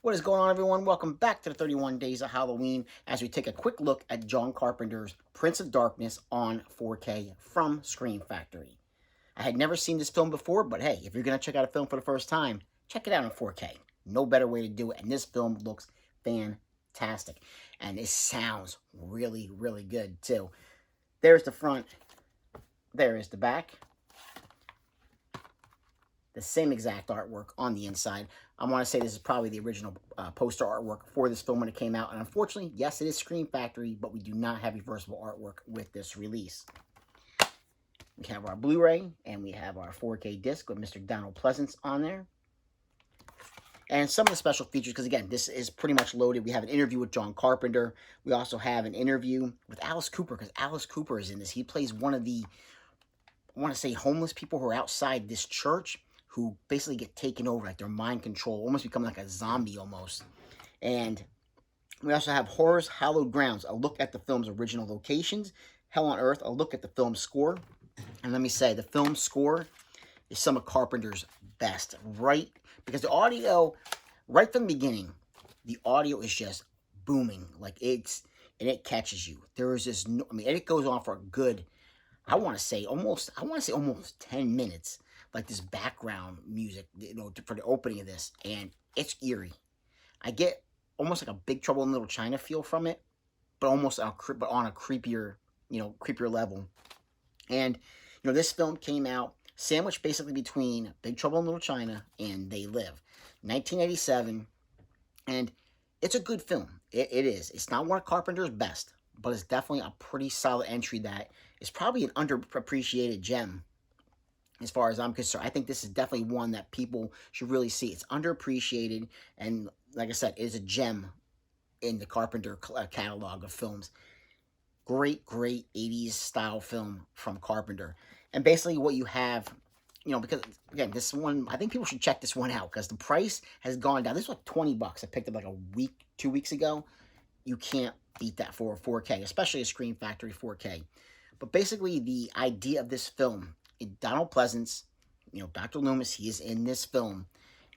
What is going on, everyone? Welcome back to the 31 Days of Halloween as we take a quick look at John Carpenter's Prince of Darkness on 4K from Scream Factory. I had never seen this film before, but hey, if you're going to check out a film for the first time, check it out in 4K. No better way to do it, and this film looks fantastic. And it sounds really, really good, too. There's the front. There is the back. The same exact artwork on the inside. I want to say this is probably the original poster artwork for this film when it came out. And unfortunately, yes, it is Scream Factory, but we do not have reversible artwork with this release. We have our Blu-ray, and we have our 4K disc with Mr. Donald Pleasance on there. And some of the special features, because again, this is pretty much loaded. We have an interview with John Carpenter. We also have an interview with Alice Cooper, because Alice Cooper is in this. He plays one of the, I want to say, homeless people who are outside this church, who basically get taken over, like their mind control, almost become like a zombie almost. And we also have Horror's Hallowed Grounds, a look at the film's original locations. Hell on Earth, a look at the film's score. And let me say, the film score is some of Carpenter's best, right? Because the audio, right from the beginning, the audio is just booming. Like and it catches you. There is this, I mean, and it goes on for a good, I want to say almost 10 minutes. Like this background music, for the opening of this, and it's eerie. I get almost like a Big Trouble in Little China feel from it, but almost on a creepier, creepier level. And this film came out sandwiched basically between Big Trouble in Little China and They Live, 1987, and it's a good film. It is. It's not one of Carpenter's best, but it's definitely a pretty solid entry that is probably an underappreciated gem. As far as I'm concerned, I think this is definitely one that people should really see. It's underappreciated, and like I said, it is a gem in the Carpenter catalog of films. Great 80s style film from Carpenter. And basically what you have, because, again, this one, I think people should check this one out, because the price has gone down. This was like 20 bucks. I picked up like a week, 2 weeks ago. You can't beat that for a 4K, especially a Scream Factory 4K. But basically, the idea of this film, Donald Pleasance, Dr. Loomis, he is in this film,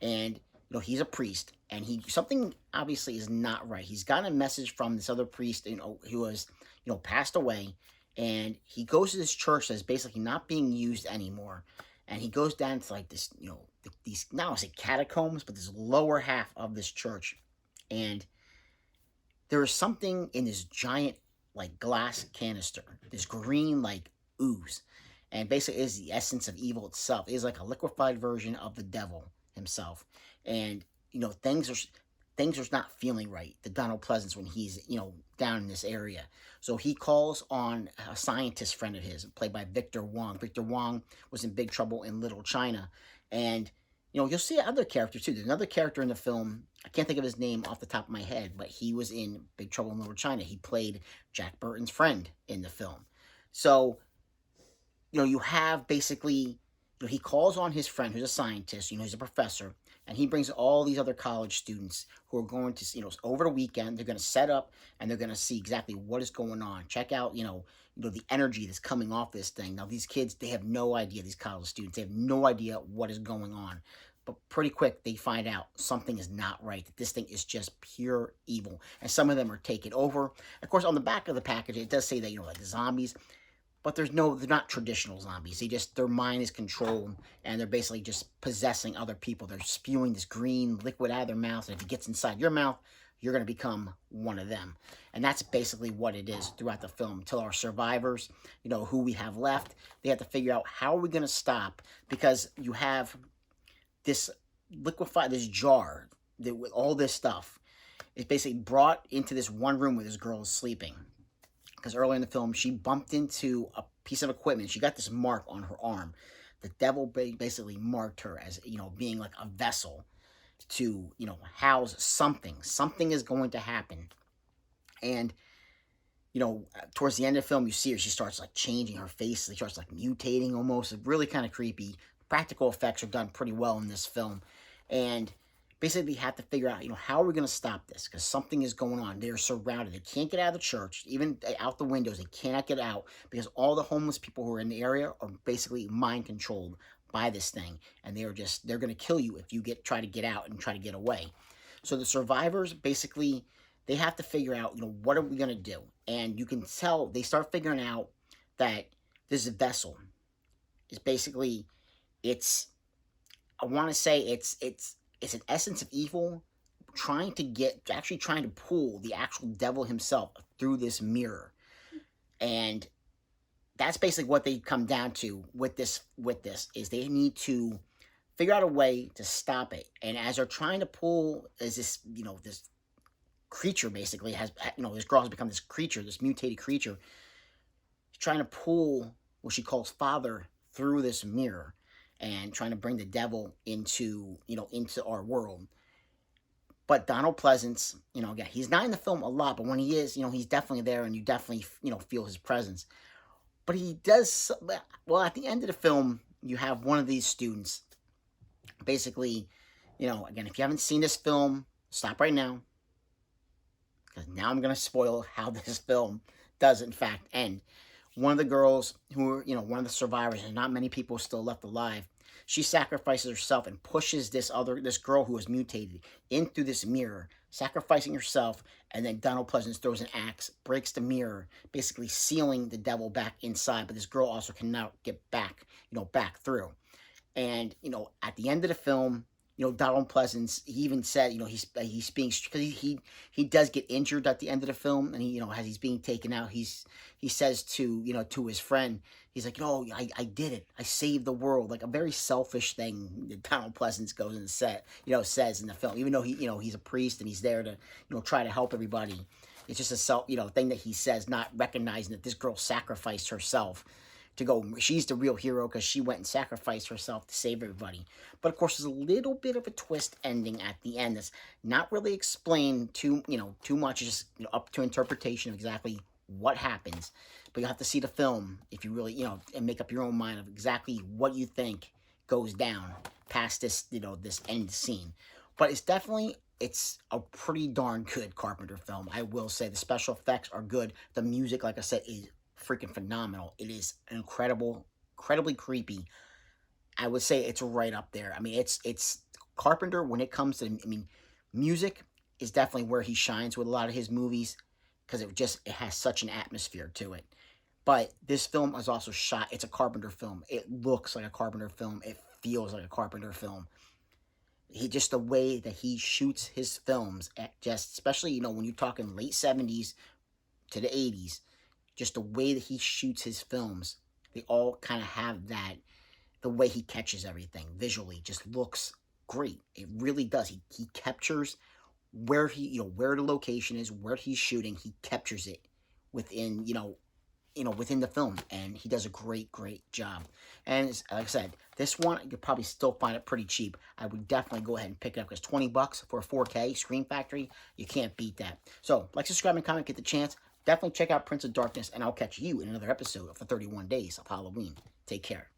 and he's a priest, and something obviously is not right. He's gotten a message from this other priest, who was passed away, and he goes to this church that's basically not being used anymore, and he goes down to like this, these, not I say catacombs, but this lower half of this church, and there is something in this giant like glass canister, this green like ooze. And basically is the essence of evil itself. It is like a liquefied version of the devil himself. And, things are not feeling right to Donald Pleasance when he's, down in this area. So he calls on a scientist friend of his, played by Victor Wong. Victor Wong was in Big Trouble in Little China. And, you'll see other characters too. There's another character in the film. I can't think of his name off the top of my head, but he was in Big Trouble in Little China. He played Jack Burton's friend in the film. So, you have basically, he calls on his friend who's a scientist, he's a professor, and he brings all these other college students who are going to, over the weekend, they're going to set up and they're going to see exactly what is going on. Check out, the energy that's coming off this thing. Now, these kids, they have no idea, these college students, they have no idea what is going on. But pretty quick, they find out something is not right, that this thing is just pure evil. And some of them are taken over. Of course, on the back of the package, it does say that, like the zombies. But they're not traditional zombies. Their mind is controlled, and they're basically just possessing other people. They're spewing this green liquid out of their mouth, and if it gets inside your mouth, you're going to become one of them. And that's basically what it is throughout the film. Till our survivors, who we have left, they have to figure out how are we going to stop, because you have this this jar that with all this stuff is basically brought into this one room where this girl is sleeping. Because earlier in the film, she bumped into a piece of equipment. She got this mark on her arm. The devil basically marked her as, being like a vessel to, house something. Something is going to happen. And, towards the end of the film, you see her. She starts like changing her face. She starts like mutating almost. It's really kind of creepy. Practical effects are done pretty well in this film. And basically have to figure out, how are we going to stop this? Because something is going on. They're surrounded. They can't get out of the church. Even out the windows, they cannot get out because all the homeless people who are in the area are basically mind controlled by this thing. And they're going to kill you if you try to get out and try to get away. So the survivors basically, they have to figure out, what are we going to do? And you can tell they start figuring out that this vessel is basically, it's, I want to say it's an essence of evil actually trying to pull the actual devil himself through this mirror. And that's basically what they come down to with this is they need to figure out a way to stop it. And as they're trying to pull, is this, this creature basically has, this girl has become this creature, this mutated creature, trying to pull what she calls father through this mirror and trying to bring the devil into, into our world. But Donald Pleasance, again, he's not in the film a lot, but when he is, he's definitely there, and you definitely, feel his presence. But he does, well, at the end of the film, you have one of these students, basically, again, if you haven't seen this film, stop right now, because now I'm going to spoil how this film does, in fact, end. One of the girls who are, one of the survivors, and not many people still left alive, she sacrifices herself and pushes this girl who is mutated in through this mirror, sacrificing herself, and then Donald Pleasance throws an axe, breaks the mirror, basically sealing the devil back inside, but this girl also cannot get back, back through. And, at the end of the film, Donald Pleasance, he even said, he's being, because he does get injured at the end of the film, and he, as he's being taken out, he says to, to his friend, he's like, I did it. I saved the world. Like a very selfish thing that Donald Pleasance goes and says in the film, even though he's a priest and he's there to, try to help everybody. It's just a thing that he says, not recognizing that this girl sacrificed herself to go. She's the real hero because she went and sacrificed herself to save everybody. But of course, there's a little bit of a twist ending at the end that's not really explained too much. It's just up to interpretation of exactly what happens. But you have to see the film if you really and make up your own mind of exactly what you think goes down past this this end scene. But it's a pretty darn good Carpenter film. I will say the special effects are good. The music, like I said, is freaking phenomenal. It is incredibly creepy. I would say it's right up there. I mean, it's Carpenter when it comes to, music is definitely where he shines with a lot of his movies because it has such an atmosphere to it. But this film is also shot, it's a Carpenter film. It looks like a Carpenter film. It feels like a Carpenter film. Just the way that he shoots his films, especially, when you're talking late 70s to the 80s, just the way that he shoots his films, they all kind of have that, the way he catches everything visually just looks great. It really does. He captures where where the location is, where he's shooting. He captures it within, within the film, and he does a great job. And like I said, this one, you'll probably still find it pretty cheap. I would definitely go ahead and pick it up because $20 for a 4K Scream Factory, you can't beat that. So, like, subscribe, and comment, get the chance. Definitely check out Prince of Darkness, and I'll catch you in another episode of the 31 Days of Halloween. Take care.